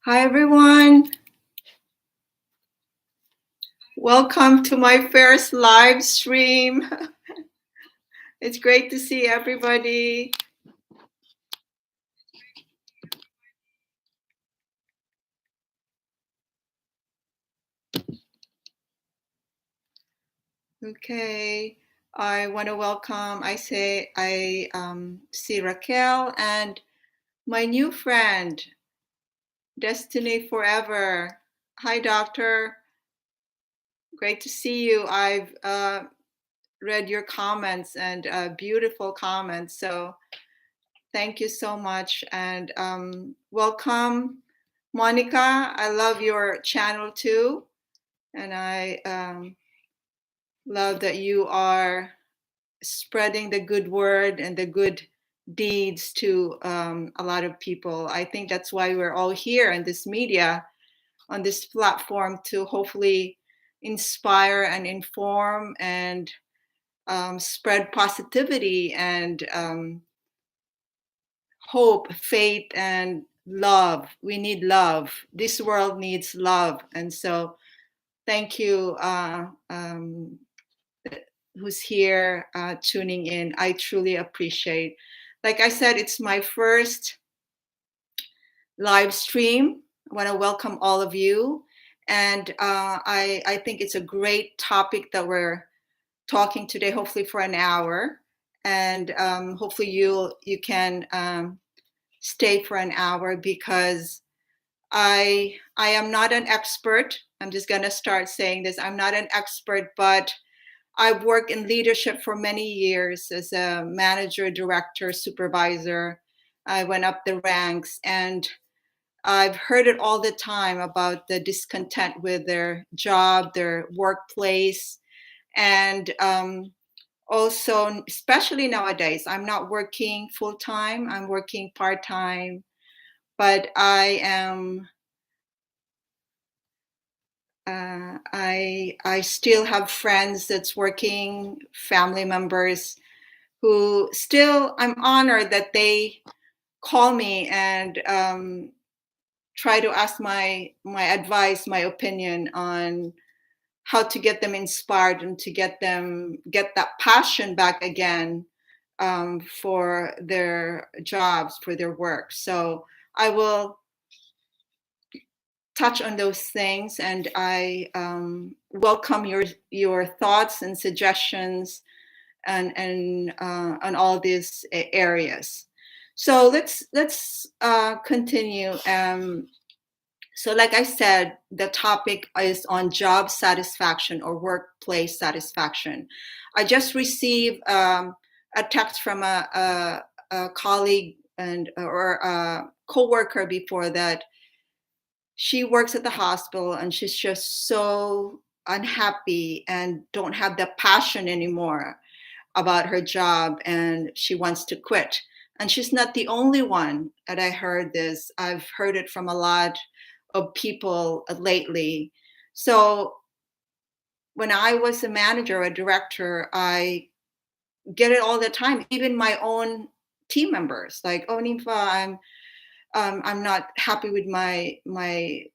Hi, everyone. Welcome to my first live stream. It's great to see everybody. Okay. I want to welcome, I see Raquel and my new friend, Destiny Forever. Hi, Doctor. Great to see you. I've read your comments and beautiful comments. So thank you so much. And welcome, Monica. I love your channel too. And I love that you are spreading the good word and the good deeds to a lot of people. I think that's why we're all here in this media, on this platform, to hopefully inspire and inform and spread positivity and hope, faith, and love. We need love. This world needs love. And so thank you, who's here tuning in. I truly appreciate. Like I said, it's my first live stream. I want to welcome all of you. And I think it's a great topic that we're talking today, hopefully for an hour. And hopefully you can stay for an hour, because I am not an expert. I'm just going to start saying this. I'm not an expert, but I've worked in leadership for many years as a manager, director, supervisor. I went up the ranks, and I've heard it all the time about the discontent with their job, their workplace, and also, especially nowadays, I'm not working full time. I'm working part time, but I am. I still have friends that's working, family members who still, I'm honored that they call me and try to ask my advice, my opinion on how to get them inspired and to get that passion back again for their jobs, for their work. So I will touch on those things, and I welcome your thoughts and suggestions and on all these areas. So let's continue. So like I said, the topic is on job satisfaction or workplace satisfaction. I just received a text from a colleague or a coworker before that. She works at the hospital and she's just so unhappy and don't have the passion anymore about her job, and she wants to quit. And she's not the only one that I heard this. I've heard it from a lot of people lately. So when I was a manager, a director, I get it all the time. Even my own team members, like, "Oh, Nimfa, I'm not happy with my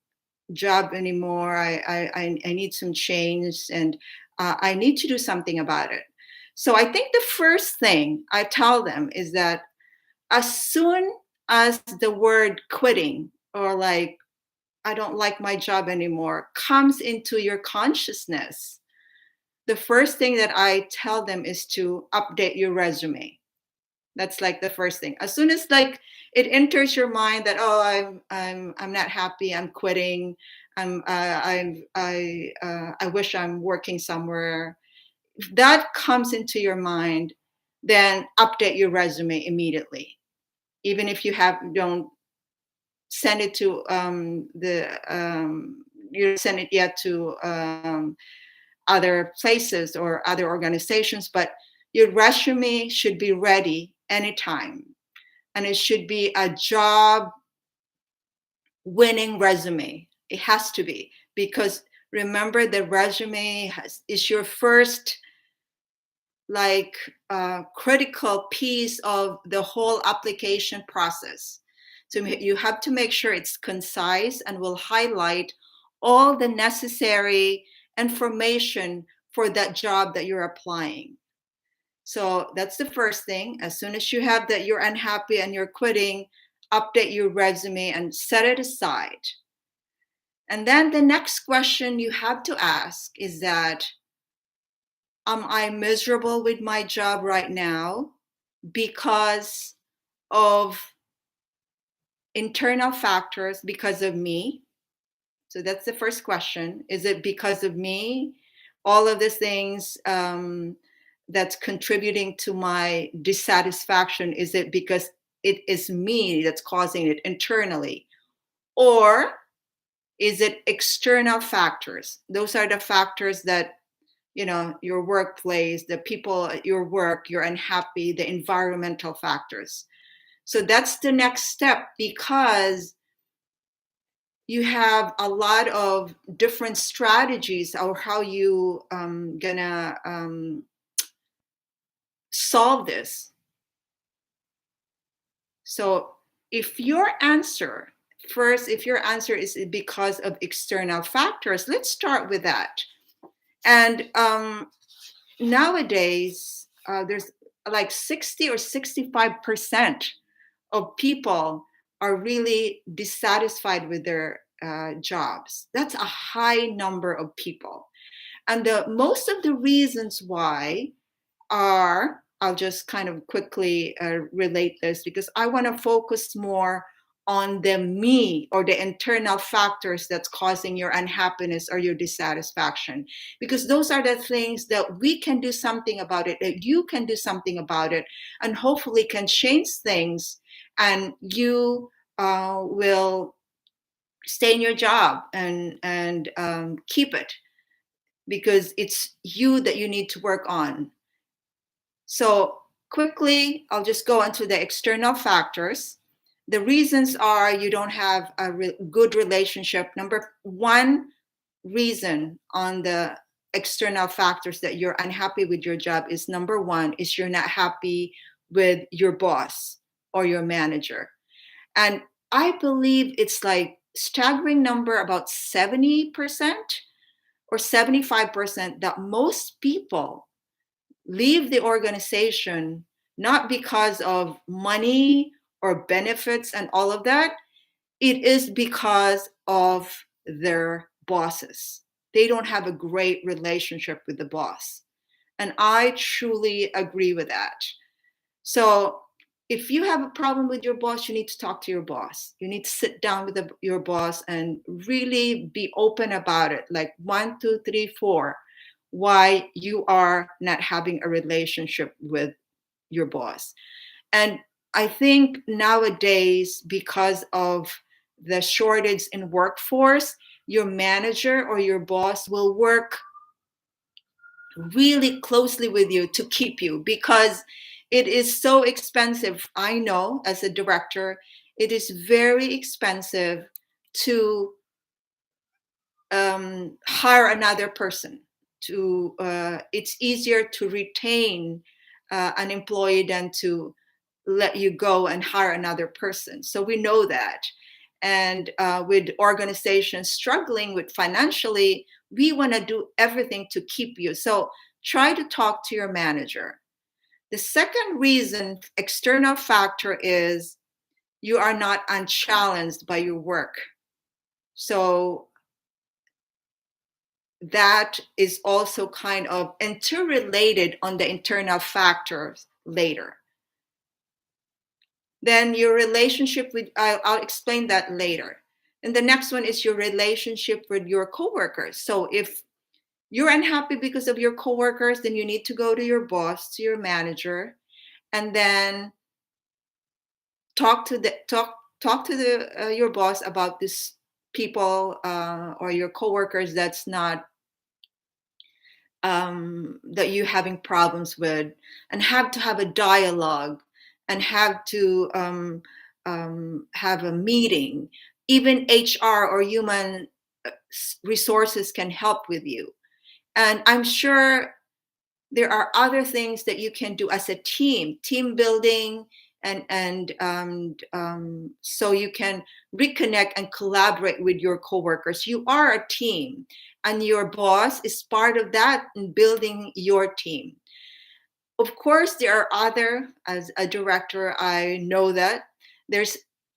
job anymore. I need some change, and I need to do something about it." So I think the first thing I tell them is that as soon as the word quitting, or like, "I don't like my job anymore," comes into your consciousness, the first thing that I tell them is to update your resume. That's like the first thing. As soon as like it enters your mind that, "Oh, I'm not happy. I'm quitting. I wish I'm working somewhere." If that comes into your mind, then update your resume immediately. Even if don't send it to you send it yet to other places or other organizations, but your resume should be ready anytime, and it should be a job winning resume. It has to be, because remember, the resume is your first critical piece of the whole application process. So you have to make sure it's concise and will highlight all the necessary information for that job that you're applying. So that's the first thing. As soon as you have that you're unhappy and you're quitting, update your resume and set it aside. And then the next question you have to ask is that, am I miserable with my job right now because of internal factors, because of me? So that's the first question. Is it because of me? All of these things that's contributing to my dissatisfaction, is it because it is me that's causing it internally? Or is it external factors? Those are the factors that, your workplace, the people at your work, you're unhappy, the environmental factors. So that's the next step, because you have a lot of different strategies or how you gonna solve this. So if your answer is because of external factors, let's start with that. And nowadays, there's like 60 or 65% of people are really dissatisfied with their jobs. That's a high number of people. And most of the reasons why are, I'll just kind of quickly relate this, because I want to focus more on the me or the internal factors that's causing your unhappiness or your dissatisfaction, because those are the things that we can do something about it, that you can do something about it, and hopefully can change things, and you will stay in your job and keep it, because it's you that you need to work on. So quickly, I'll just go into the external factors. The reasons are you don't have a good relationship. Number one reason on the external factors that you're unhappy with your job is, number one, is you're not happy with your boss or your manager. And I believe it's like staggering number, about 70% or 75%, that most people leave the organization not because of money or benefits and all of that. It is because of their bosses. They don't have a great relationship with the boss. And I truly agree with that. So if you have a problem with your boss, you need to talk to your boss. You need to sit down with your boss and really be open about it. Like 1, 2, 3, 4, why you are not having a relationship with your boss. And I think nowadays, because of the shortage in workforce, your manager or your boss will work really closely with you to keep you, because it is so expensive. I know, as a director, it is very expensive to hire another person. It's easier to retain an employee than to let you go and hire another person. So we know that. And with organizations struggling with financially, we want to do everything to keep you. So try to talk to your manager. The second reason, external factor, is you are not unchallenged by your work. So that is also kind of interrelated on the internal factors later. Then your relationship with, I'll explain that later. And the next one is your relationship with your coworkers. So if you're unhappy because of your coworkers, then you need to go to your boss, to your manager, and then talk to your boss about this people or your coworkers that's not that you're having problems with, and have to have a dialogue, and have to have a meeting. Even HR or human resources can help with you. And I'm sure there are other things that you can do as a team building, and so you can reconnect and collaborate with your coworkers. You are a team, and your boss is part of that in building your team. Of course, there are other, as a director, I know that there's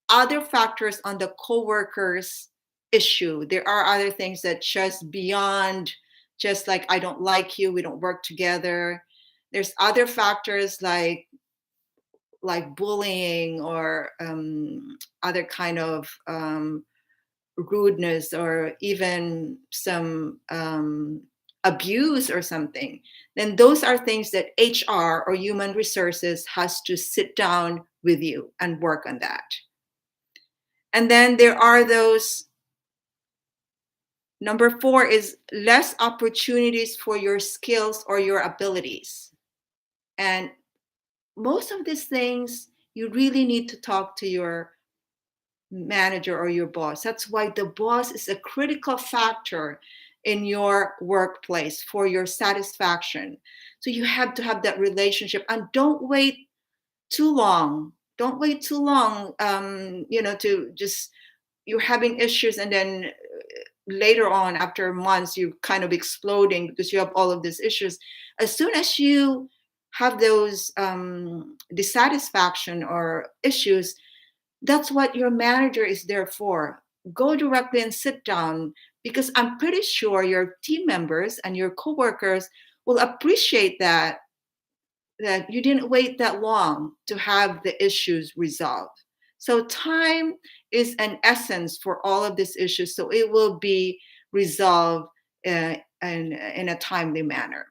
other factors on the coworkers issue. There are other things that just beyond just like, I don't like you, we don't work together. There's other factors like bullying or other kind of rudeness, or even some abuse or something. Then those are things that HR or human resources has to sit down with you and work on that. And then there are those, number 4 is less opportunities for your skills or your abilities. And most of these things, you really need to talk to your manager or your boss. That's why the boss is a critical factor in your workplace for your satisfaction. So you have to have that relationship, and don't wait too long. Don't wait too long, to just, you're having issues, and then later on, after months, you're kind of exploding because you have all of these issues. As soon as you have those dissatisfaction or issues, that's what your manager is there for. Go directly and sit down, because I'm pretty sure your team members and your coworkers will appreciate that you didn't wait that long to have the issues resolved. So time is an essence for all of these issues, so it will be resolved in a timely manner.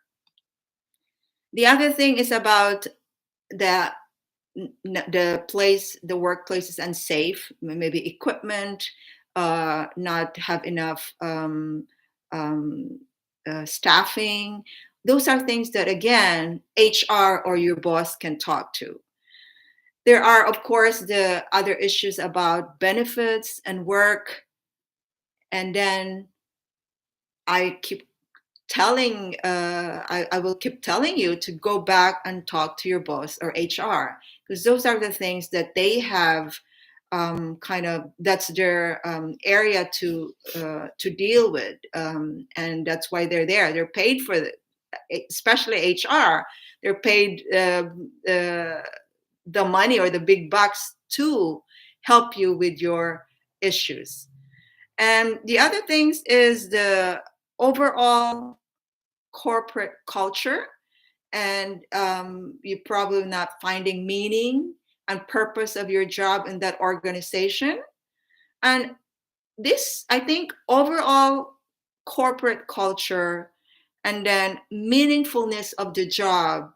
The other thing is about the the workplace is unsafe, maybe equipment, not have enough staffing. Those are things that, again, HR or your boss can talk to. There are, of course, the other issues about benefits and work. And then I keep I will keep telling you to go back and talk to your boss or HR, because those are the things that they have, that's their area to deal with, and that's why they're there. They're paid for especially HR. They're paid the money or the big bucks to help you with your issues. And the other things is the overall corporate culture, and you're probably not finding meaning and purpose of your job in that organization. And this, I think, overall corporate culture and then meaningfulness of the job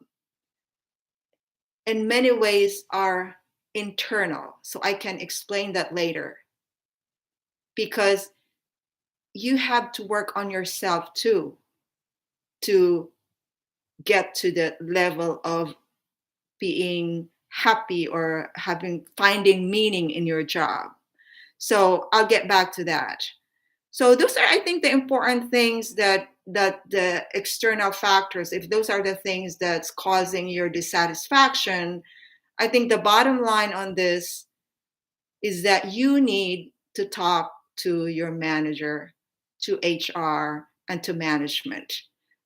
in many ways are internal. So I can explain that later, because you have to work on yourself too to get to the level of being happy or finding meaning in your job. So I'll get back to that. So those are, I think, the important things that the external factors, if those are the things that's causing your dissatisfaction, I think the bottom line on this is that you need to talk to your manager, to HR, and to management.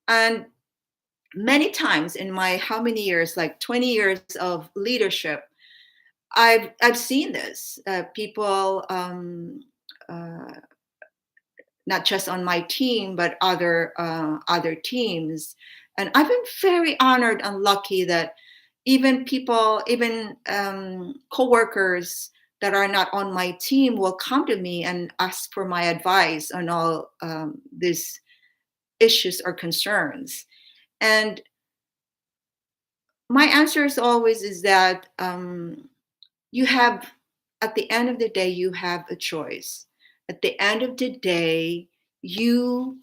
And many times in my how many years, like 20 years of leadership, I've seen this. People, not just on my team, but other teams, and I've been very honored and lucky that even people, even coworkers that are not on my team will come to me and ask for my advice on all these issues or concerns. And my answer is always is that you have, at the end of the day, you have a choice. At the end of the day, you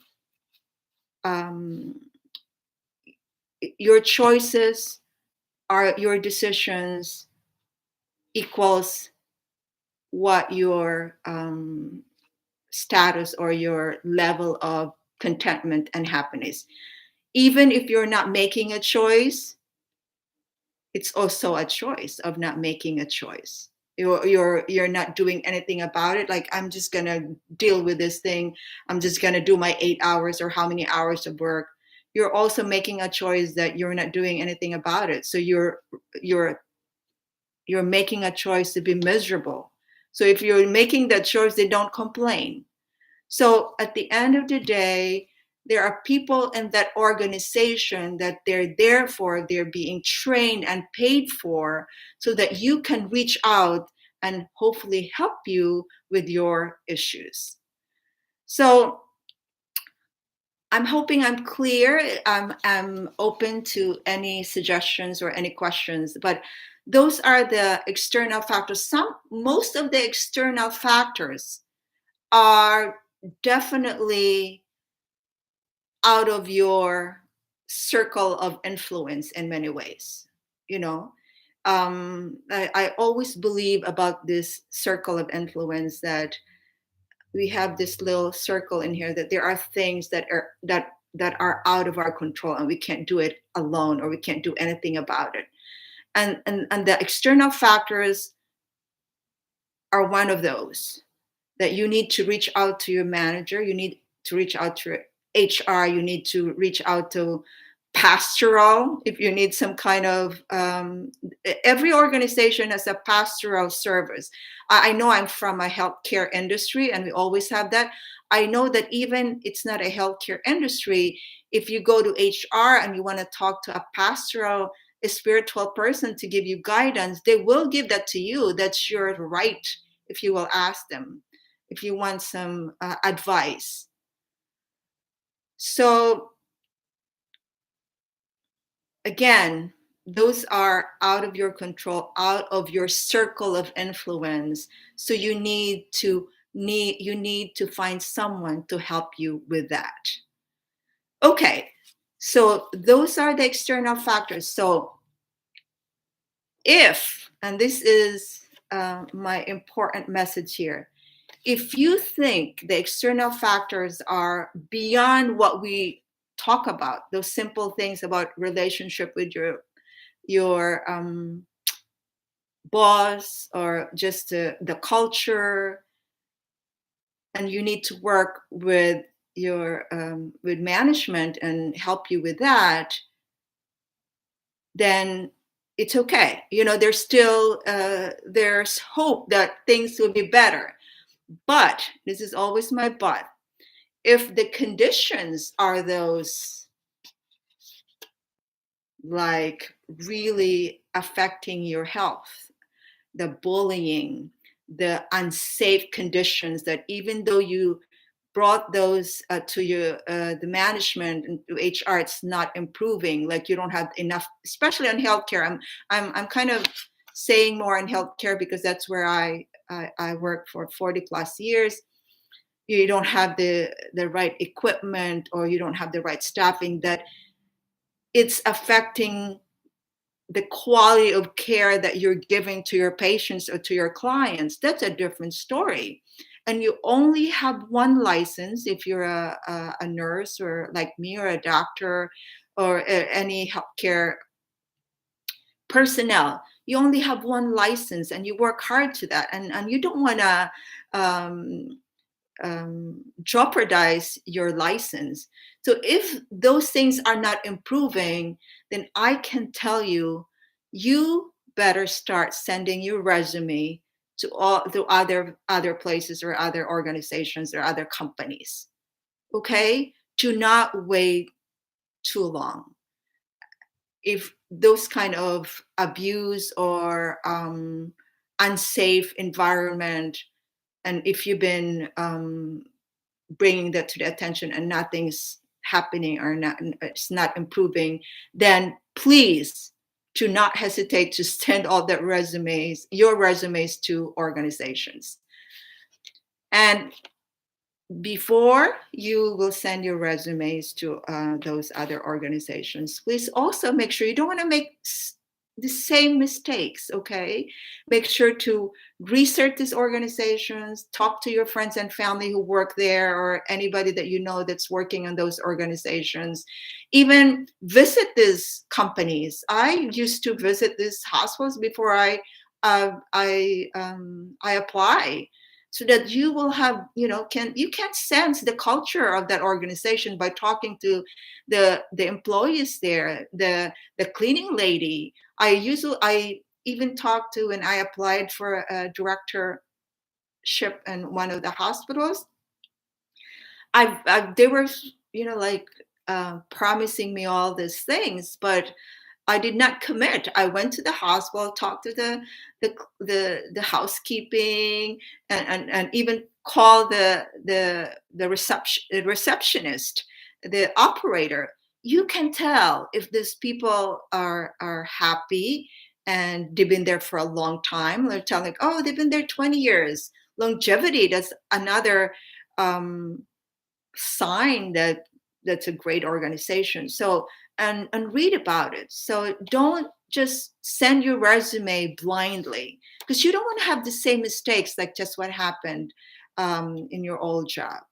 your choices are your decisions equals what your status or your level of contentment and happiness. Even if you're not making a choice, it's also a choice of not making a choice. You're not doing anything about it. Like, I'm just gonna deal with this thing. I'm just gonna do my 8 hours or how many hours of work. You're also making a choice that you're not doing anything about it. So you're you're making a choice to be miserable. So if you're making that choice, they don't complain. So at the end of the day, there are people in that organization that they're there for, they're being trained and paid for, so that you can reach out and hopefully help you with your issues. So I'm hoping I'm clear. I'm open to any suggestions or any questions, but those are the external factors. Most of the external factors are definitely out of your circle of influence in many ways. You know, I always believe about this circle of influence, that we have this little circle in here, that there are things that are out of our control, and we can't do it alone, or we can't do anything about it. And the external factors are one of those, that you need to reach out to your manager, you need to reach out to HR, you need to reach out to pastoral if you need some kind of every organization has a pastoral service. I know I'm from a healthcare industry, and we always have that. I know that even it's not a healthcare industry, if you go to HR and you want to talk to a pastoral, a spiritual person to give you guidance, they will give that to you. That's your right, if you will ask them, if you want some advice. So again, those are out of your control, out of your circle of influence. So you need to find someone to help you with that. Okay, so those are the external factors. So and this is my important message here, if you think the external factors are beyond what we talk about, those simple things about relationship with your boss, or just the culture, and you need to work with your with management and help you with that, then it's okay. There's still there's hope that things will be better. But this is always my but. If the conditions are those, like, really affecting your health, the bullying, the unsafe conditions, that even though you brought those to the management and to HR, it's not improving. Like, you don't have enough, especially on healthcare. I'm kind of saying more on healthcare because that's where I worked for 40 plus years. You don't have the right equipment, or you don't have the right staffing, that it's affecting the quality of care that you're giving to your patients or to your clients. That's a different story. And you only have one license if you're a nurse, or like me, or a doctor, or any healthcare personnel. You only have one license, and you work hard to that, and you don't want to jeopardize your license. So if those things are not improving, then I can tell you, you better start sending your resume to other places, or other organizations, or other companies. Okay? Do not wait too long. If those kind of abuse or unsafe environment, and if you've been bringing that to the attention and nothing's happening, or it's not improving, then please do not hesitate to send all your resumes to organizations. And before you will send your resumes to those other organizations, please also make sure, you don't want to make the same mistakes. Okay, make sure to research these organizations, talk to your friends and family who work there, or anybody that you know that's working in those organizations. Even visit these companies. I used to visit these hospitals before I apply, so that you will have, can sense the culture of that organization by talking to the employees there, the cleaning lady. I even talked to, and I applied for a directorship in one of the hospitals. They were, like, promising me all these things, but I did not commit. I went to the hospital, talked to the housekeeping, and even called the receptionist, the operator. You can tell if these people are happy and they've been there for a long time. They're telling, oh, they've been there 20 years. Longevity, that's another um, sign that that's a great organization. So, and read about it. So don't just send your resume blindly, because you don't want to have the same mistakes like just what happened in your old job.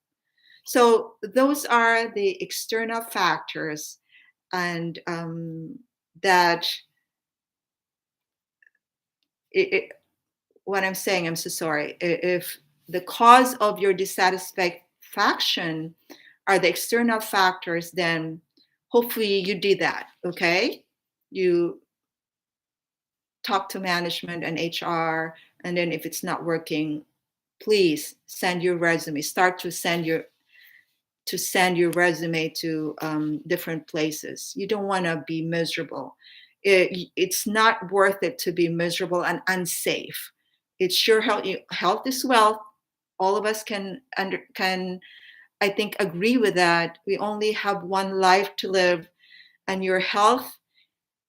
So those are the external factors, and that it, what I'm saying, I'm so sorry. If the cause of your dissatisfaction are the external factors, then hopefully you did that. Okay, you talk to management and HR, and then if it's not working, please send your resume. Start to send your resume to different places. You don't want to be miserable. It's not worth it to be miserable and unsafe. It's your health. Health is wealth. All of us can, I think, agree with that. We only have one life to live, and your health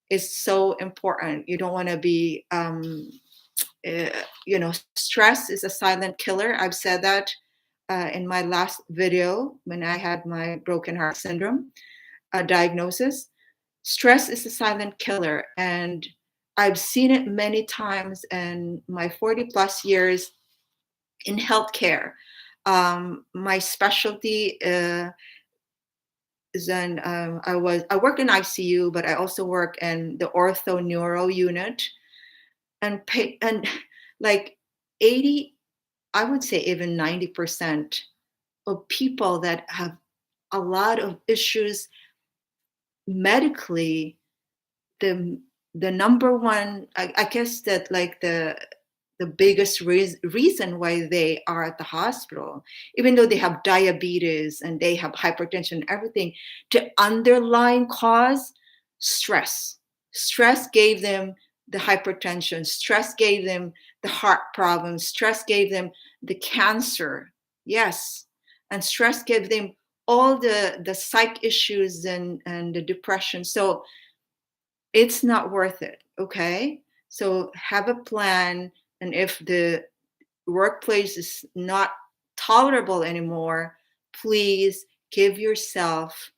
is so important. You don't want to be, stress is a silent killer. I've said that in my last video when I had my broken heart syndrome diagnosis. Stress is a silent killer, and I've seen it many times in my 40 plus years in healthcare. My specialty is in I work in ICU, but I also work in the ortho neuro unit, and like 80, I would say even 90% of people that have a lot of issues medically, the the number one, I guess that, like, the biggest reason why they are at the hospital, even though they have diabetes and they have hypertension and everything, the underlying cause, stress. Stress gave them the hypertension, stress gave them the heart problems, stress gave them the cancer. Yes. And stress gave them all the psych issues and the depression. So it's not worth it. Okay, so have a plan, and if the workplace is not tolerable anymore, please give yourself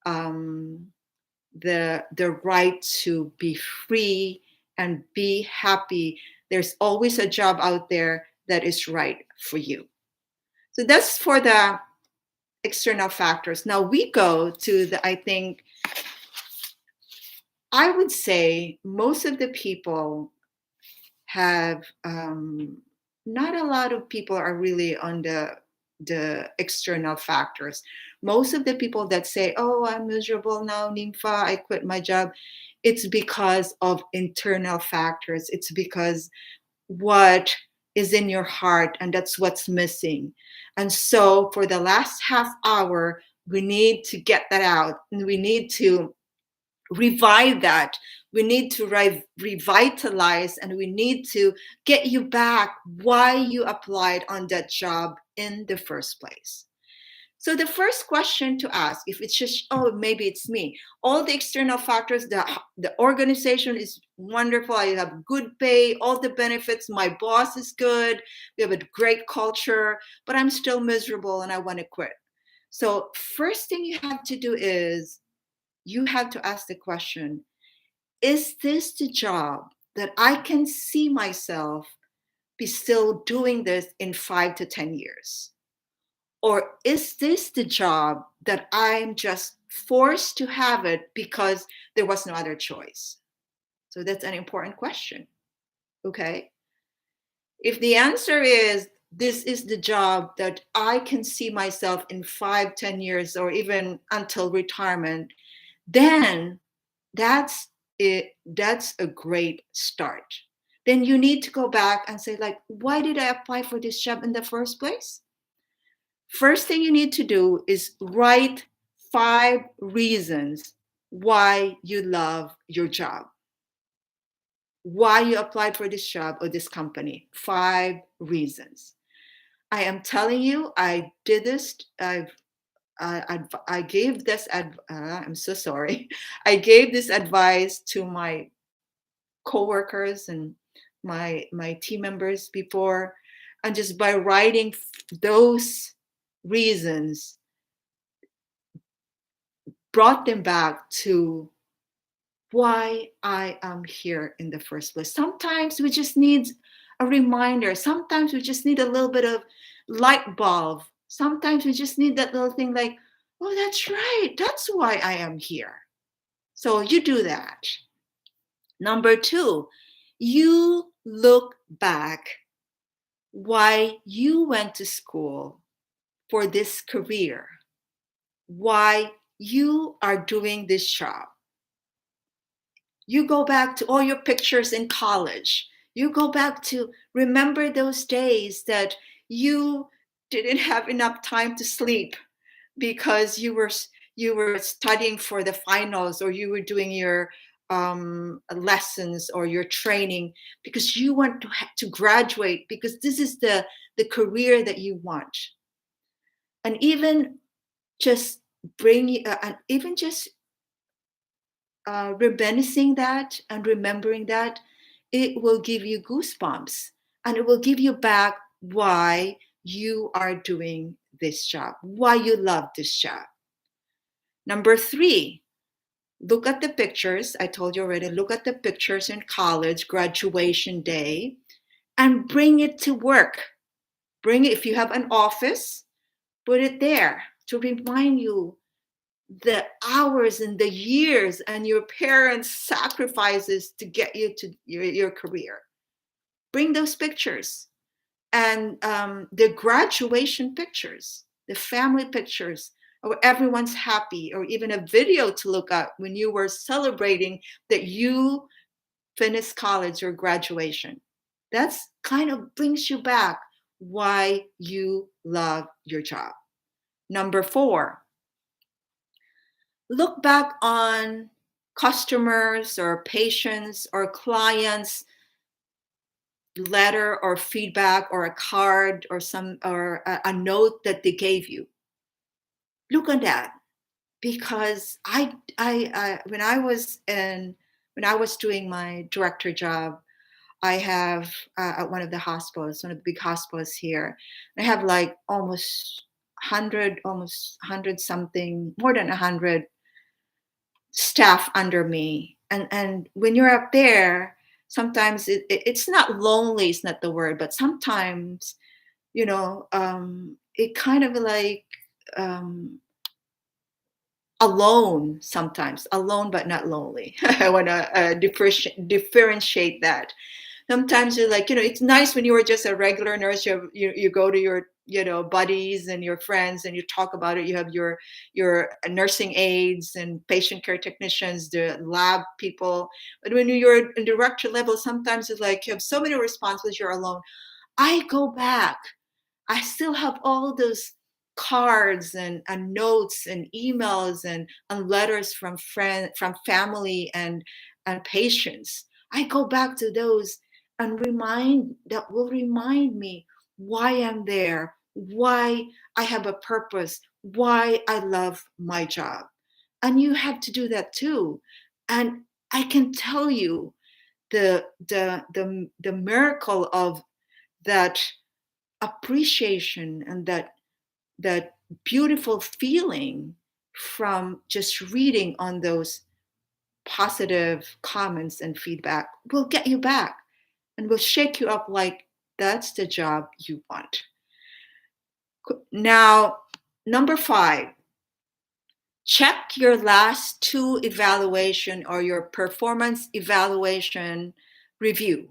um, the right to be free and be happy. There's always a job out there that is right for you. So that's for the external factors. Now we go to the, I think, I would say most of the people have, not a lot of people are really on the external factors. Most of the people that say, oh, I'm miserable now, Nimfa, I quit my job, it's because of internal factors. It's because what is in your heart, and that's what's missing. And so for the last half hour, we need to get that out, and we need to revive that. We need to revitalize, and we need to get you back why you applied on that job in the first place. So the first question to ask, if it's just, oh, maybe it's me, all the external factors, the organization is wonderful, I have good pay, all the benefits, my boss is good, we have a great culture, but I'm still miserable and I want to quit. So first thing you have to do is you have to ask the question, is this the job that I can see myself be still doing this in 5 to 10 years? Or is this the job that I'm just forced to have it because there was no other choice? So that's an important question. Okay. If the answer is this is the job that I can see myself in 5, 10 years, or even until retirement, then that's it. That's a great start. Then you need to go back and say, like, why did I apply for this job in the first place? First thing you need to do is write 5 reasons why you love your job, why you applied for this job or this company. 5 reasons. I am telling you, I did this. I gave this. I'm so sorry. I gave this advice to my coworkers and my team members before, and just by writing those reasons, brought them back to why I am here in the first place. Sometimes we just need a reminder. Sometimes we just need a little bit of light bulb. Sometimes we just need that little thing like, oh, that's right. That's why I am here. So you do that. Number 2, you look back why you went to school for this career, why you are doing this job. You go back to all your pictures in college. You go back to remember those days that you didn't have enough time to sleep because you were studying for the finals, or you were doing your lessons or your training because you want to graduate, because this is the career that you want. And even just even just reminiscing that and remembering that, it will give you goosebumps, and it will give you back why you are doing this job, why you love this job. Number 3, look at the pictures. I told you already, look at the pictures in college, graduation day, and bring it to work. Bring it, if you have an office, put it there to remind you the hours and the years and your parents' sacrifices to get you to your career. Bring those pictures, and the graduation pictures, the family pictures, or everyone's happy, or even a video to look at when you were celebrating that you finished college or graduation. That's kind of brings you back why you love your job. Number 4, look back on customers or patients or clients letter or feedback or a card or a note that they gave you. Look at that, because I when I was doing my director job, I have at one of the hospitals, one of the big hospitals here, I have like almost 100 something, more than 100 staff under me. And when you're up there, sometimes it's not lonely, it's not the word, but sometimes, it kind of like um, alone, sometimes alone but not lonely. I want to differentiate that. Sometimes you're like, it's nice when you were just a regular nurse. You go to your buddies and your friends and you talk about it. You have your nursing aides and patient care technicians, the lab people. But when you're in director level, sometimes it's like you have so many responsibilities, you're alone. I go back, I still have all those cards and notes and emails and letters from from family and patients. I go back to those and that will remind me why I'm there, why I have a purpose, why I love my job. And you have to do that too. And I can tell you the miracle of that appreciation and that beautiful feeling from just reading on those positive comments and feedback will get you back and will shake you up like that's the job you want. Now, number 5, check your last 2 evaluation or your performance evaluation review.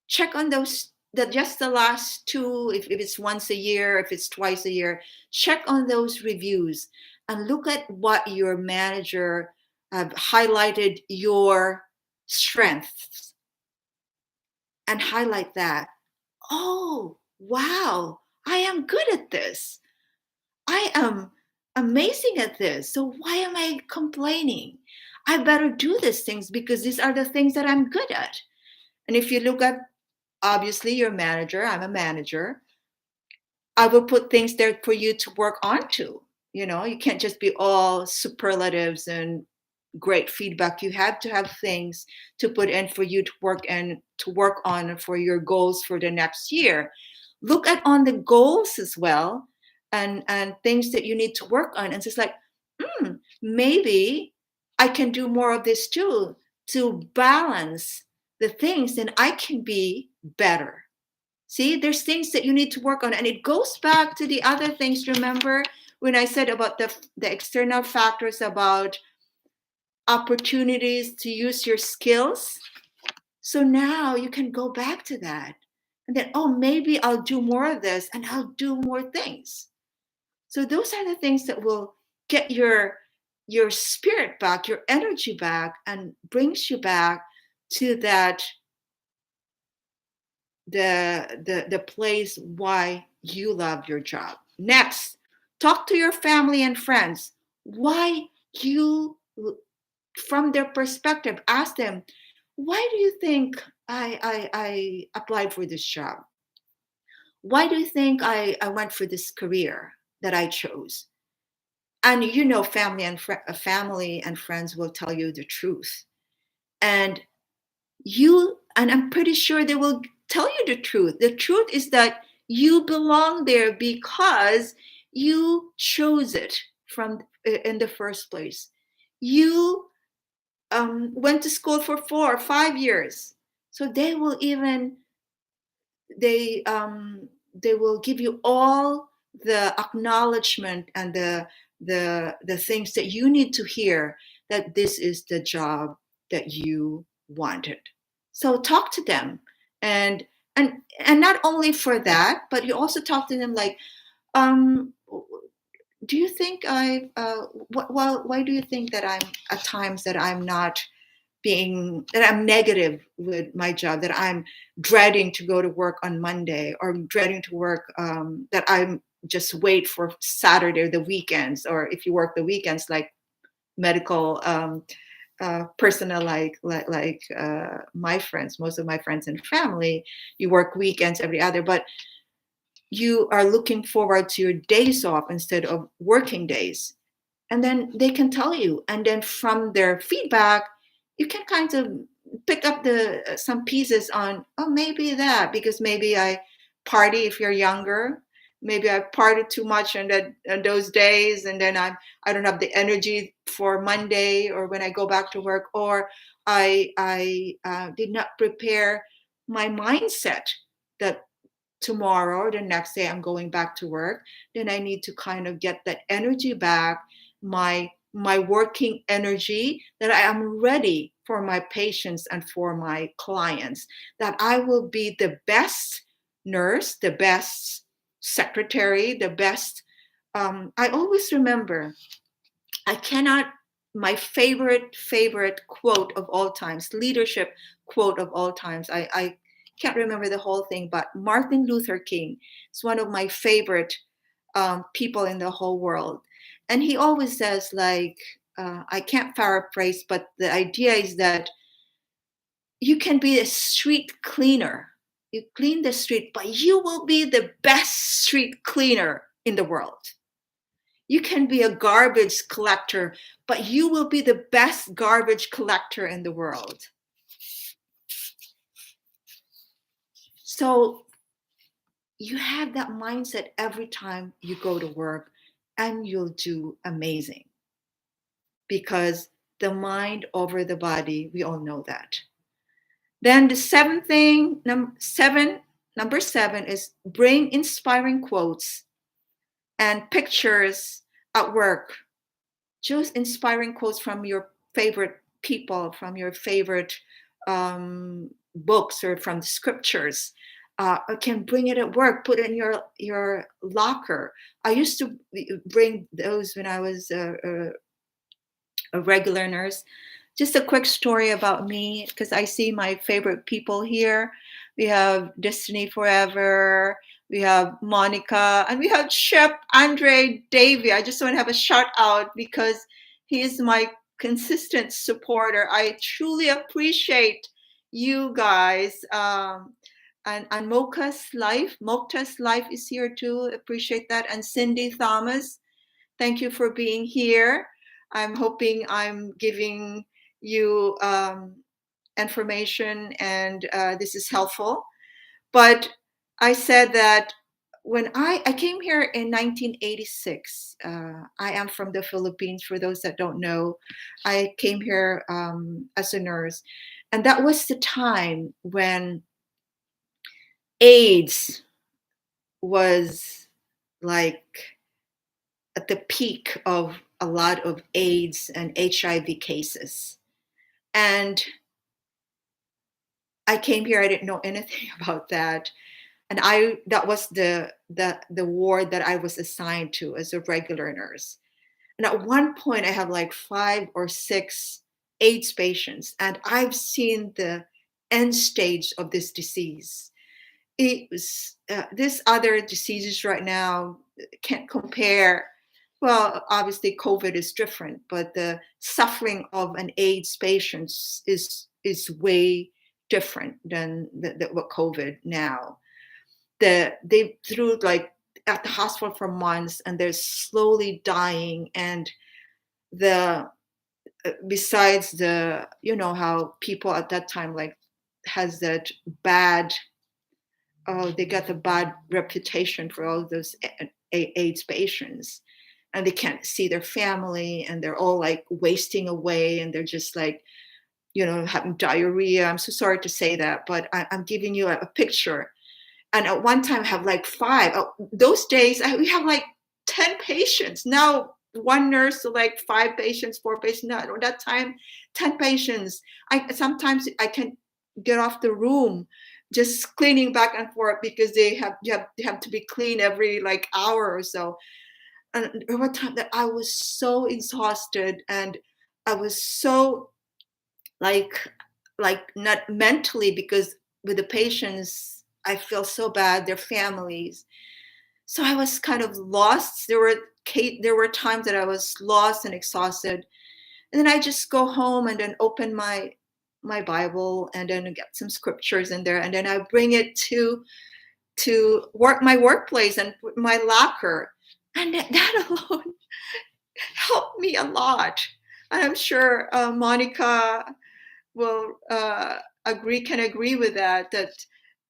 Check on those, just the last 2, if it's once a year, if it's twice a year, check on those reviews and look at what your manager have highlighted your strengths and highlight that. Oh, wow, I am good at this. I am amazing at this. So why am I complaining? I better do these things because these are the things that I'm good at. And if you look at, obviously, your manager, I'm a manager, I will put things there for you to work on to. You can't just be all superlatives and great feedback. You have to have things to put in for you to work on for your goals for the next year. Look at on the goals as well, and things that you need to work on, and just like, maybe I can do more of this too, to balance the things, and I can be better. See, there's things that you need to work on, and it goes back to the other things. Remember when I said about the external factors, about opportunities to use your skills? So now you can go back to that, and then, oh, maybe I'll do more of this and I'll do more things. So those are the things that will get your spirit back, your energy back, and brings you back to that, the place why you love your job. Next, talk to your family and friends. Why you, from their perspective, ask them, why do you think I applied for this job? Why do you think I went for this career that I chose? And family and friends will tell you the truth. And I'm pretty sure they will tell you the truth. The truth is that you belong there because you chose it in the first place. You went to school for 4 or 5 years, so they will give you all the acknowledgement and the things that you need to hear, that this is the job that you wanted. So talk to them, and not only for that, but you also talk to them like, do you think why do you think that I'm at times that I'm not that I'm negative with my job, that I'm dreading to go to work on Monday, or dreading to work, that I'm just wait for Saturday or the weekends, or if you work the weekends, like medical personnel, like my friends, most of my friends and family, you work weekends every other, but you are looking forward to your days off instead of working days. And then they can tell you, and then from their feedback, you can kind of pick up some pieces on, oh, maybe that, because maybe I party, if you're younger, maybe I partied too much on those days, and then I don't have the energy for Monday or when I go back to work, or I did not prepare my mindset that tomorrow or the next day I'm going back to work. Then I need to kind of get that energy back, my working energy, that I am ready for my patients and for my clients, that I will be the best nurse, the best secretary, the best. I always remember, my favorite quote of all times, leadership quote of all times. I can't remember the whole thing, but Martin Luther King is one of my favorite people in the whole world. And he always says, like, I can't paraphrase, but the idea is that you can be a street cleaner. You clean the street, but you will be the best street cleaner in the world. You can be a garbage collector, but you will be the best garbage collector in the world. So you have that mindset every time you go to work, and you'll do amazing, because the mind over the body. We all know that. Then the seventh thing, number seven is bring inspiring quotes and pictures at work. Choose inspiring quotes from your favorite people, from your favorite books, or from the scriptures. Can bring it at work, put it in your locker. I used to bring those when I was a regular nurse. Just a quick story about me, because I see my favorite people here. We have Destiny Forever, we have Monica, and we have Chef Andre Davy. I just want to have a shout out because he is my consistent supporter. I truly appreciate you guys. And Mokta's Life is here too. Appreciate that. And Cindy Thomas, thank you for being here. I'm hoping I'm giving you information and this is helpful. But I said that when I came here in 1986, I am from the Philippines. For those that don't know, I came here as a nurse. And that was the time when AIDS was like at the peak of a lot of AIDS and HIV cases. And I came here, I didn't know anything about that. And that was the ward that I was assigned to as a regular nurse. And at one point I have like 5 or 6 AIDS patients, and I've seen the end stage of this disease. It was this other diseases right now can't compare. Well, obviously COVID is different, but the suffering of an AIDS patient is way different than what COVID now. They threw like at the hospital for months, and they're slowly dying. And the besides the, you know, how people at that time like has that bad, oh, they got the bad reputation for all those AIDS patients, and they can't see their family, and they're all like wasting away, and they're just like, you know, having diarrhea. I'm so sorry to say that, but I'm giving you a picture. And at one time I have like 5. Those days we have like 10 patients. Now one nurse to like 5 patients, 4 patients. No, at that time, 10 patients. Sometimes I can get off the room just cleaning back and forth because they have to be clean every like hour or so. And there were times that I was so exhausted, and I was so like not mentally, because with the patients I feel so bad, their families. So I was kind of lost. There were times that I was lost and exhausted, and then I just go home and then open my Bible and then get some scriptures in there, and then I bring it to my workplace and put my locker, and that alone helped me a lot. And I'm sure Monica will can agree with that.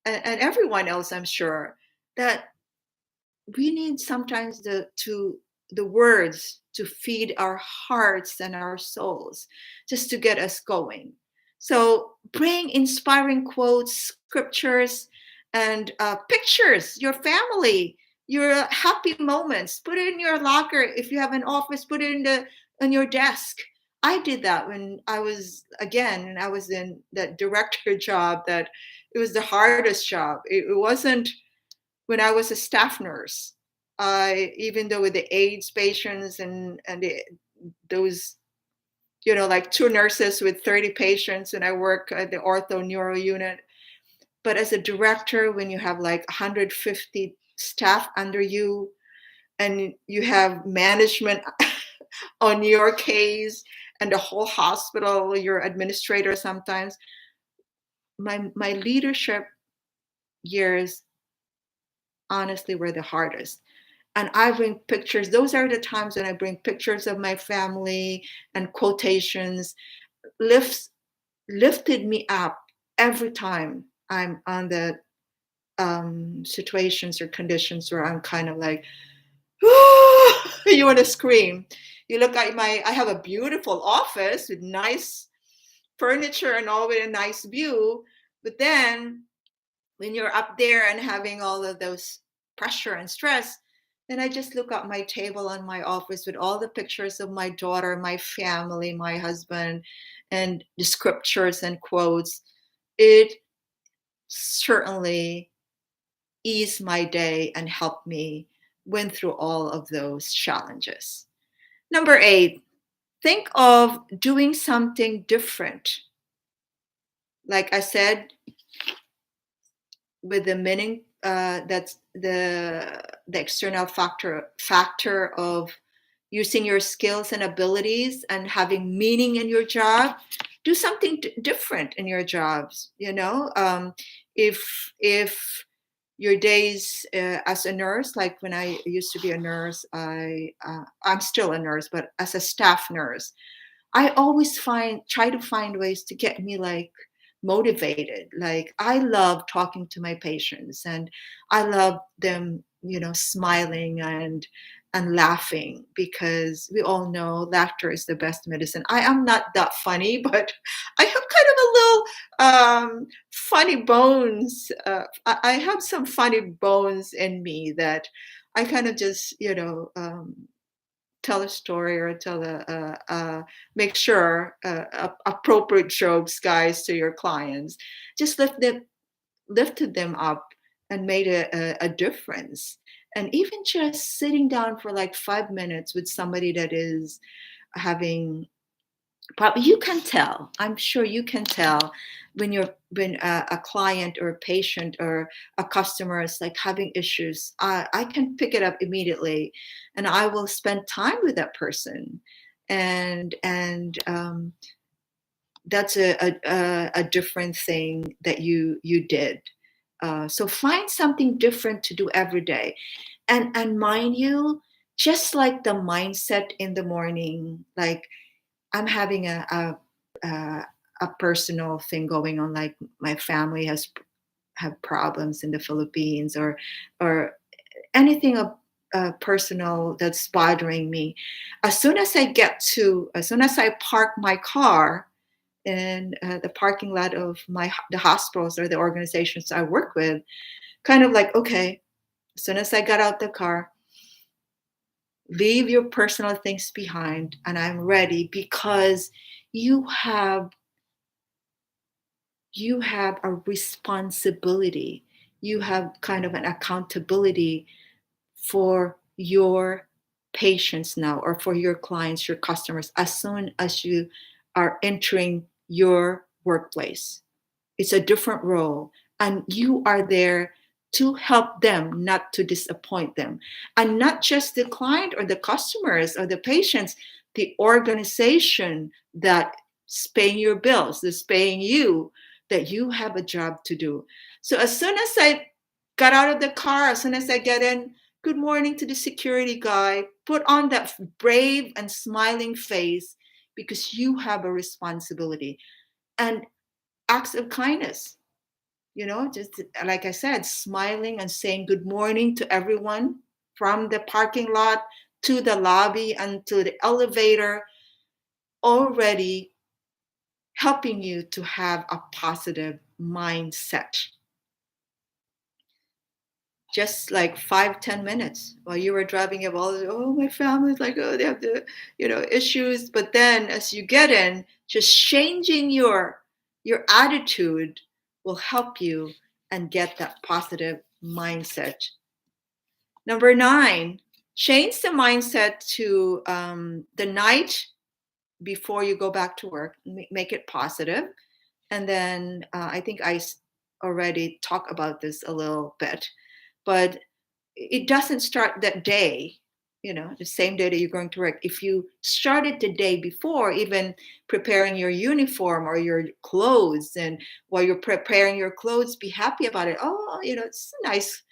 And everyone else, I'm sure, that we need sometimes the words to feed our hearts and our souls, just to get us going. So bring inspiring quotes, scriptures, and pictures, your family, your happy moments. Put it in your locker. If you have an office, put it in your desk. I did that when I was in that director job. That it was the hardest job. It wasn't when I was a staff nurse. Even though with the AIDS patients and those, you know, like 2 nurses with 30 patients, and I work at the ortho neuro unit. But as a director, when you have like 150 staff under you, and you have management on your case, and the whole hospital, your administrator sometimes, my leadership years honestly were the hardest. And I bring pictures. Those are the times when I bring pictures of my family and quotations. Lifted me up every time I'm on the situations or conditions where I'm kind of like, you want to scream. You look at I have a beautiful office with nice furniture and all with a nice view. But then when you're up there and having all of those pressure and stress, then I just look at my table on my office with all the pictures of my daughter, my family, my husband, and the scriptures and quotes. It certainly eased my day and helped me win through all of those challenges. Number 8, think of doing something different. Like I said, with the meaning, that's the external factor of using your skills and abilities and having meaning in your job. Do something different in your jobs. If your days as a nurse, like when I used to be a nurse, I'm still a nurse, but as a staff nurse, I always try to find ways to get me like motivated. Like I love talking to my patients, and I love them, smiling and laughing, because we all know laughter is the best medicine. I am not that funny, but I have kind of a little funny bones. I have some funny bones in me that I kind of just, tell a story or make sure appropriate jokes, guys, to your clients. Just lifted them up and made a difference. And even just sitting down for like 5 minutes with somebody that is having, probably you can tell, I'm sure you can tell when a client or a patient or a customer is like having issues. I can pick it up immediately, and I will spend time with that person, and that's a different thing that you did. So find something different to do every day, and mind you, just like the mindset in the morning, like I'm having a personal thing going on, like my family have problems in the Philippines, or anything personal that's bothering me. As soon as I park my car in the parking lot of the hospitals or the organizations I work with, kind of like, okay, as soon as I got out the car, leave your personal things behind, and I'm ready, because you have a responsibility. You have kind of an accountability for your patients now, or for your clients, your customers, as soon as you are entering your workplace. It's a different role, and you are there to help them, not to disappoint them. And not just the client or the customers or the patients, the organization that's paying your bills, that's paying you, that you have a job to do. So as soon as I got out of the car, as soon as I get in, good morning to the security guy, put on that brave and smiling face, because you have a responsibility. And acts of kindness, just like I said, smiling and saying good morning to everyone, from the parking lot to the lobby and to the elevator, already helping you to have a positive mindset. Just like 5-10 minutes while you were driving up, my family's like, oh, they have the issues. But then as you get in, just changing your attitude will help you and get that positive mindset. Number 9, change the mindset to the night before you go back to work. Make it positive. And then I think I already talked about this a little bit, but it doesn't start that day, the same day that you're going to work. If you started the day before, even preparing your uniform or your clothes, and while you're preparing your clothes, be happy about it. Oh, it's a nice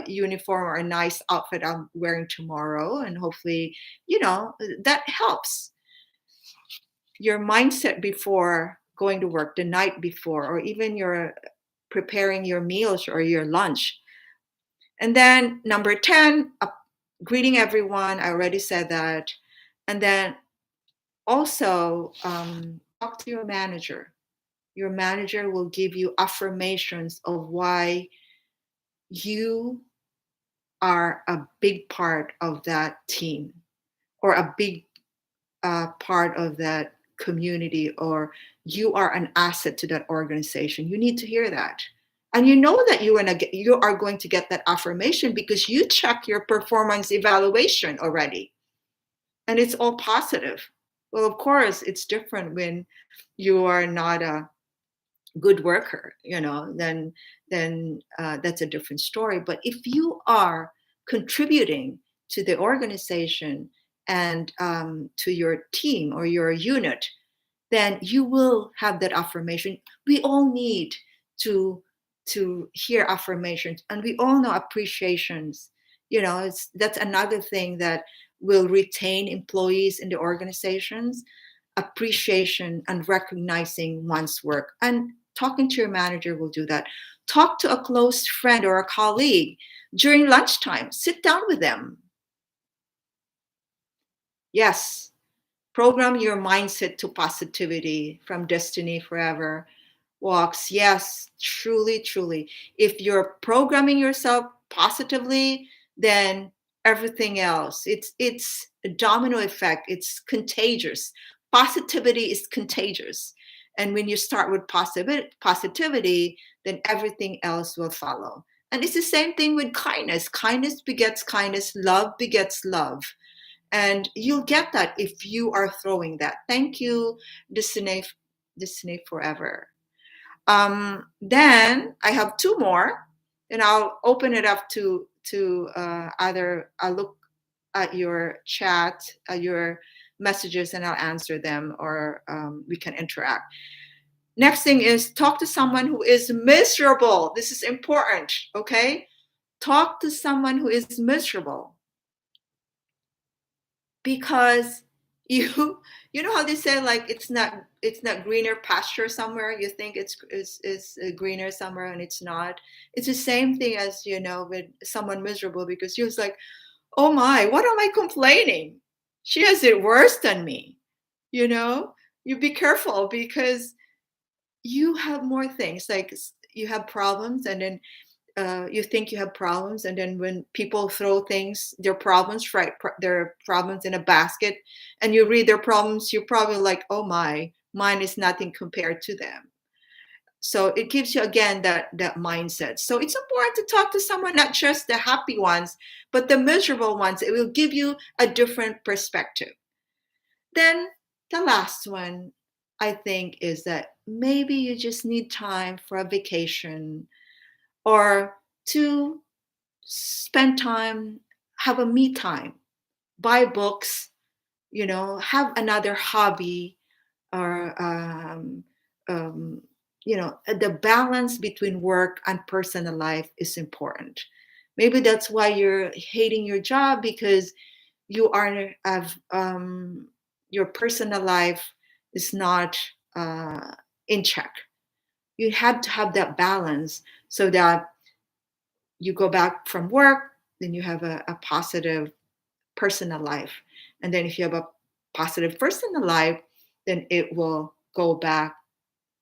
uniform or a nice outfit I'm wearing tomorrow. And hopefully, that helps your mindset before going to work, the night before, or even your preparing your meals or your lunch. And then number 10, greeting everyone. I already said that. And then also talk to your manager. Your manager will give you affirmations of why you are a big part of that team, or a big part of that community, or you are an asset to that organization. You need to hear that. And you know that you are going to get that affirmation because you check your performance evaluation already. And it's all positive. Well, of course, it's different when you are not a good worker, then that's a different story. But if you are contributing to the organization and to your team or your unit, then you will have that affirmation. We all need to hear affirmations, and we all know appreciations. That's another thing that will retain employees in the organizations: appreciation and recognizing one's work. And talking to your manager will do that. Talk to a close friend or a colleague during lunchtime. Sit down with them. Yes, program your mindset to positivity from Destiny Forever walks. Yes, truly, truly. If you're programming yourself positively, then everything else, it's a domino effect. It's contagious. Positivity is contagious. And when you start with positivity, then everything else will follow. And it's the same thing with kindness. Kindness begets kindness. Love begets love. And you'll get that if you are throwing that. Thank you, Disney Forever. Then I have two more, and I'll open it up to either I'll look at your chat, your messages, and I'll answer them, or we can interact. Next thing is talk to someone who is miserable. This is important, okay? Talk to someone who is miserable, because you know how they say, like, it's not greener pasture somewhere. You think it's greener somewhere, and it's not. It's the same thing as with someone miserable, because he was like, oh my, what am I complaining? She has it worse than me. You be careful, because you have more things. Like, you have problems, and then you think you have problems, and then when people throw things, their problems, right, their problems in a basket, and you read their problems, you're probably like, oh my, mine is nothing compared to them. So it gives you, again, that mindset. So it's important to talk to someone, not just the happy ones, but the miserable ones. It will give you a different perspective. Then the last one, I think, is that maybe you just need time for a vacation, or to spend time, have a me time, buy books, have another hobby, or the balance between work and personal life is important. Maybe that's why you're hating your job, because you are have your personal life is not in check. You have to have that balance, so that you go back from work, then you have a positive personal life. And then if you have a positive personal life, then it will go back,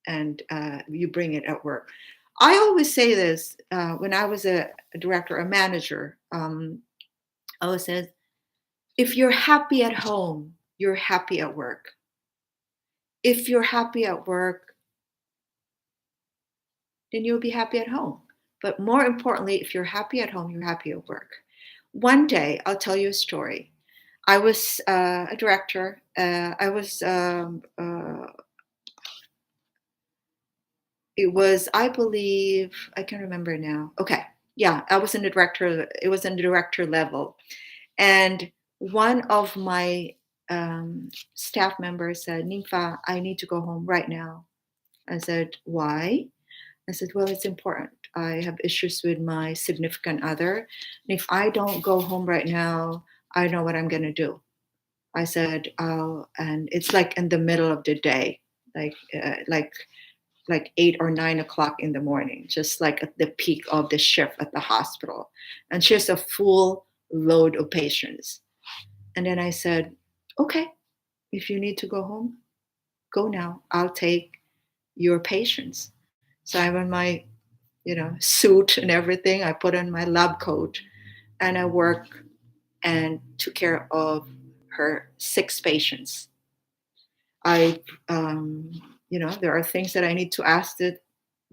and you bring it at work. I always say this, when I was a director, a manager, I always said, if you're happy at home, you're happy at work. If you're happy at work, then you'll be happy at home. But more importantly, if you're happy at home, you're happy at work. One day, I'll tell you a story. I was a director. It was, I believe, I can remember now. Okay, yeah, I was in the director. It was in the director level, and one of my staff members said, "Nimfa, I need to go home right now." I said, "Why?" I said, well, it's important. I have issues with my significant other. And if I don't go home right now, I know what I'm going to do. I said, oh, and it's like in the middle of the day, like 8 or 9 o'clock in the morning, just like at the peak of the shift at the hospital. And she has a full load of patients. And then I said, Okay, if you need to go home, go now. I'll take your patients. So I'm in my, suit and everything. I put on my lab coat and I work and took care of her 6 patients. I, there are things that I need to ask the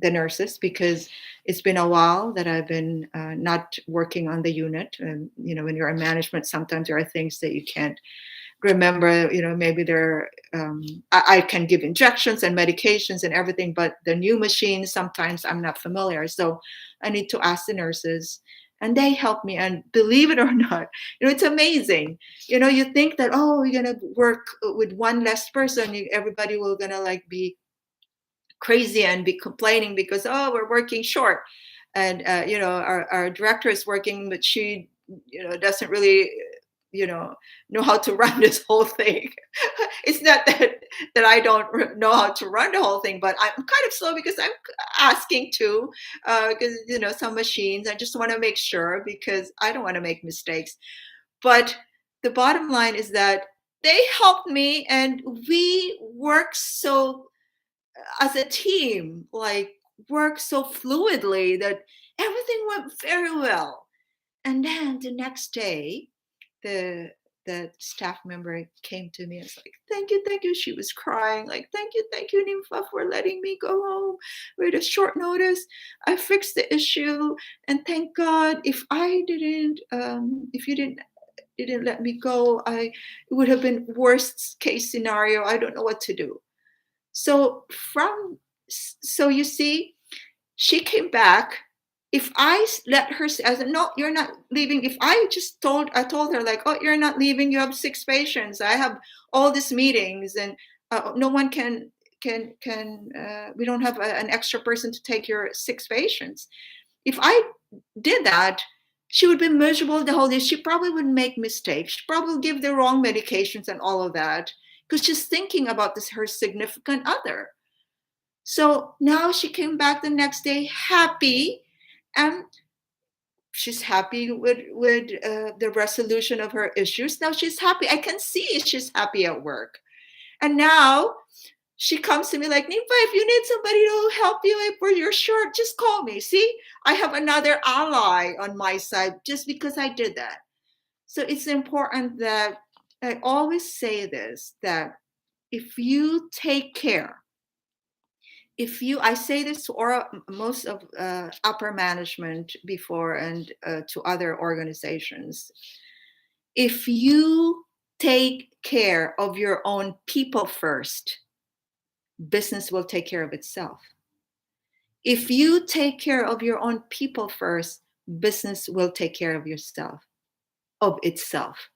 nurses because it's been a while that I've been not working on the unit. And, when you're in management, sometimes there are things that you can't remember. Maybe I can give injections and medications and everything, but the new machines, sometimes I'm not familiar. So I need to ask the nurses and they help me. And believe it or not, it's amazing. You think that, oh, you're going to work with one less person. Everybody will going to like be crazy and be complaining because, oh, we're working short. And, our director is working, but she, doesn't really, know how to run this whole thing. It's not that I don't know how to run the whole thing, but I'm kind of slow because I'm asking to, because, some machines, I just want to make sure because I don't want to make mistakes. But the bottom line is that they helped me and we work so as a team, like work so fluidly that everything went very well. And then the next day, the the staff member came to me and was like, thank you. She was crying, like, thank you, Nimfa, for letting me go home with a short notice. I fixed the issue, and thank God. If you didn't let me go, it would have been worst case scenario. I don't know what to do. So you see, she came back. If I let her, I said, no, you're not leaving. If I told her like, oh, you're not leaving. You have 6 patients. I have all these meetings, and no one can. We don't have an extra person to take your 6 patients. If I did that, she would be miserable the whole day. She probably would make mistakes. She probably would give the wrong medications and all of that because she's thinking about this her significant other. So now she came back the next day happy, and she's happy with the resolution of her issues. Now she's happy. I can see she's happy at work. And now she comes to me like, Nimfa, if you need somebody to help you for your short, just call me. See, I have another ally on my side just because I did that. So it's important that I always say this, that if you take care, I say this to most of upper management before and to other organizations, if you take care of your own people first, business will take care of itself. If you take care of your own people first, business will take care of itself.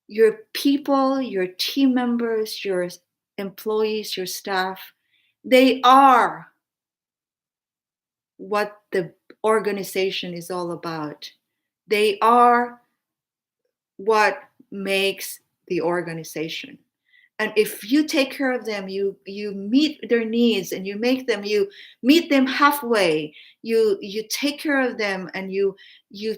Your people, your team members, your employees, your staff, they are what the organization is all about. They are what makes the organization. And if you take care of them, you meet their needs and you meet them halfway, you take care of them and you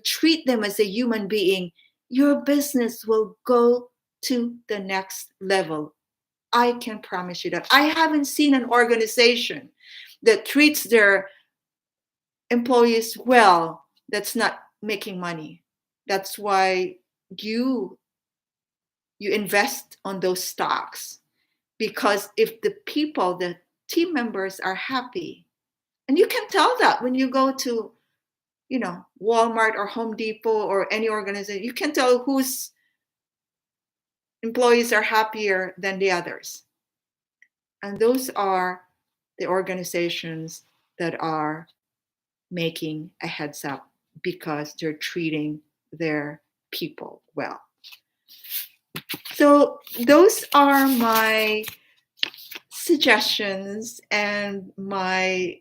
treat them as a human being, your business will go to the next level. I can promise you that. I haven't seen an organization that treats their employees well that's not making money. That's why you invest on those stocks, because if the team members are happy, and you can tell that when you go to Walmart or Home Depot or any organization, you can tell whose employees are happier than the others. And those are the organizations that are making a heads up because they're treating their people well. So those are my suggestions and my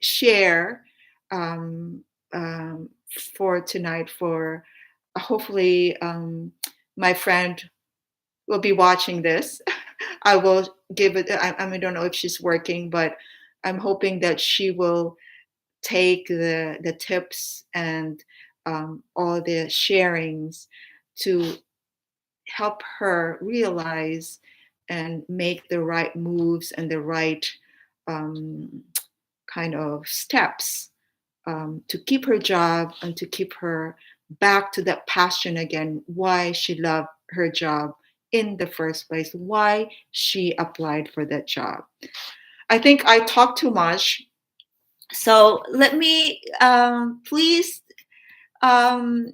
share for tonight. For hopefully my friend will be watching this. I will give it. I don't know if she's working, but I'm hoping that she will take the tips and all the sharings to help her realize and make the right moves and the right um, kind of steps to keep her job and to keep her back to that passion again, why she loved her job in the first place, why she applied for that job. I think I talked too much. So let me please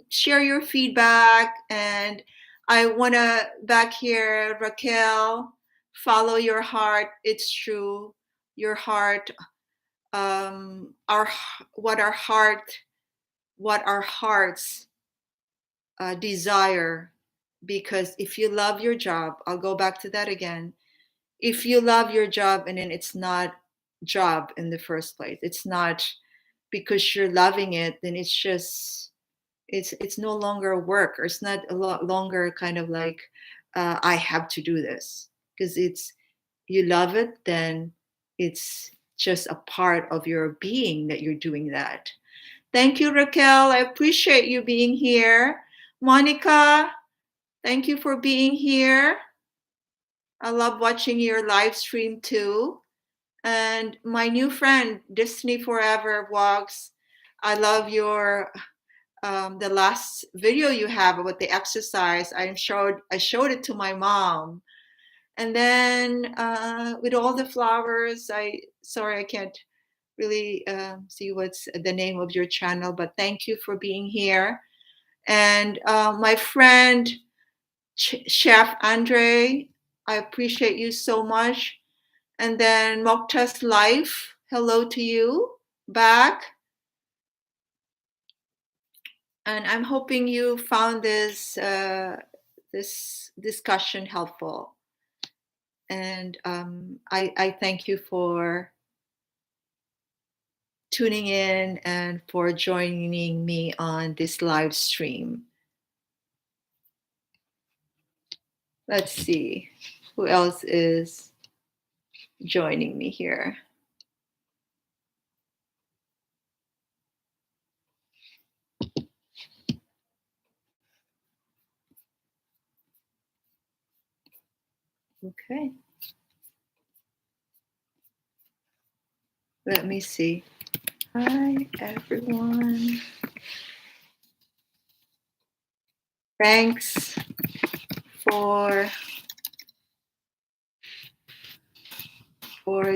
share your feedback. And I want to back here, Raquel, follow your heart. It's true. Your heart, our what our heart, what our hearts desire. Because if you love your job, I'll go back to that again. If you love your job and then it's not job in the first place, it's not because you're loving it, then it's just it's no longer work, or it's not a lot longer kind of like I have to do this. Because it's you love it, then it's just a part of your being that you're doing that. Thank you, Raquel. I appreciate you being here. Monica, thank you for being here. I love watching your live stream too. And my new friend, Disney Forever Walks, I love your the last video you have about the exercise. I showed it to my mom, and then with all the flowers. I can't really see what's the name of your channel, but thank you for being here. And my friend Chef Andre, I appreciate you so much. And then Mokta's Life, hello to you back. And I'm hoping you found this discussion helpful. And I thank you for tuning in and for joining me on this live stream. Let's see who else is joining me here. Okay. Let me see. Hi, everyone. Thanks for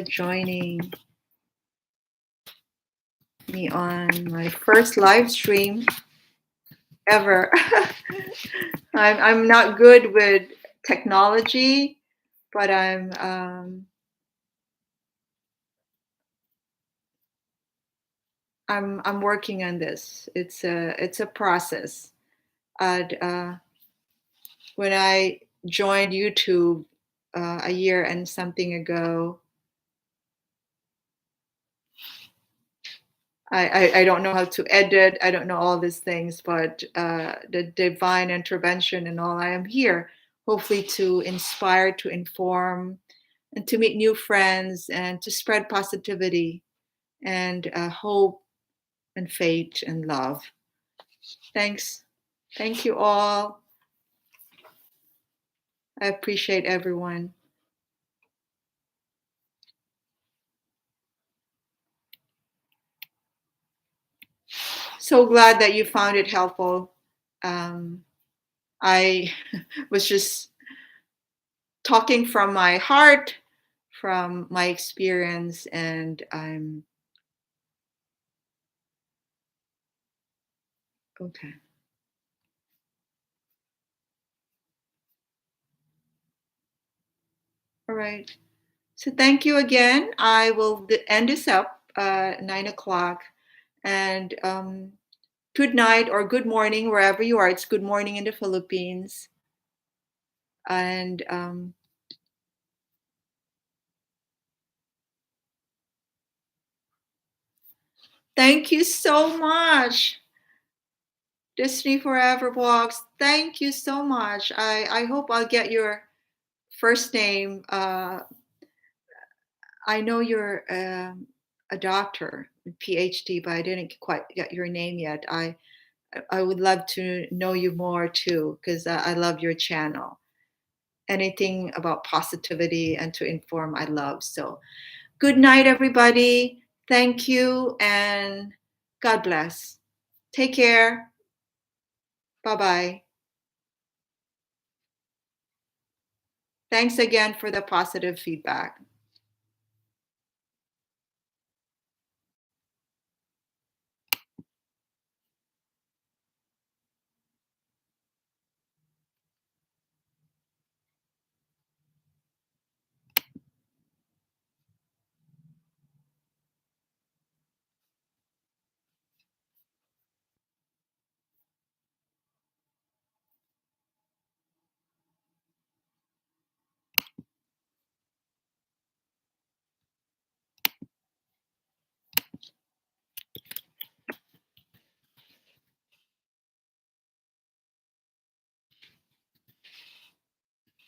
joining me on my first live stream ever. I'm not good with technology, but I'm working on this. It's a process. When I joined YouTube a year and something ago, I don't know how to edit. I don't know all these things, but the divine intervention and all, I am here, hopefully to inspire, to inform, and to meet new friends, and to spread positivity and hope and faith and love. Thanks. Thank you all. I appreciate everyone. So glad that you found it helpful. I was just talking from my heart, from my experience, and I'm okay. All right. So thank you again. I will end this up 9:00, and good night or good morning wherever you are. It's good morning in the Philippines, and thank you so much, Disney Forever Walks. Thank you so much. I hope I'll get your first name. I know you're a doctor, PhD, but I didn't quite get your name yet. I would love to know you more too, because I love your channel. Anything about positivity and to inform, I love. So, good night, everybody. Thank you, and God bless. Take care. Bye bye. Thanks again for the positive feedback.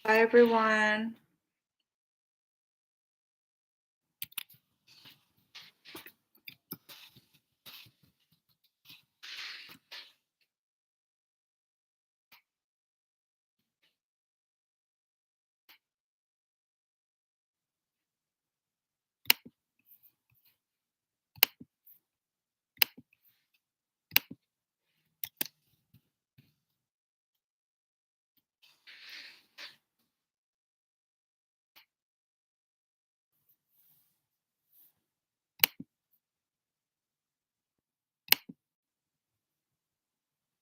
Bye, everyone.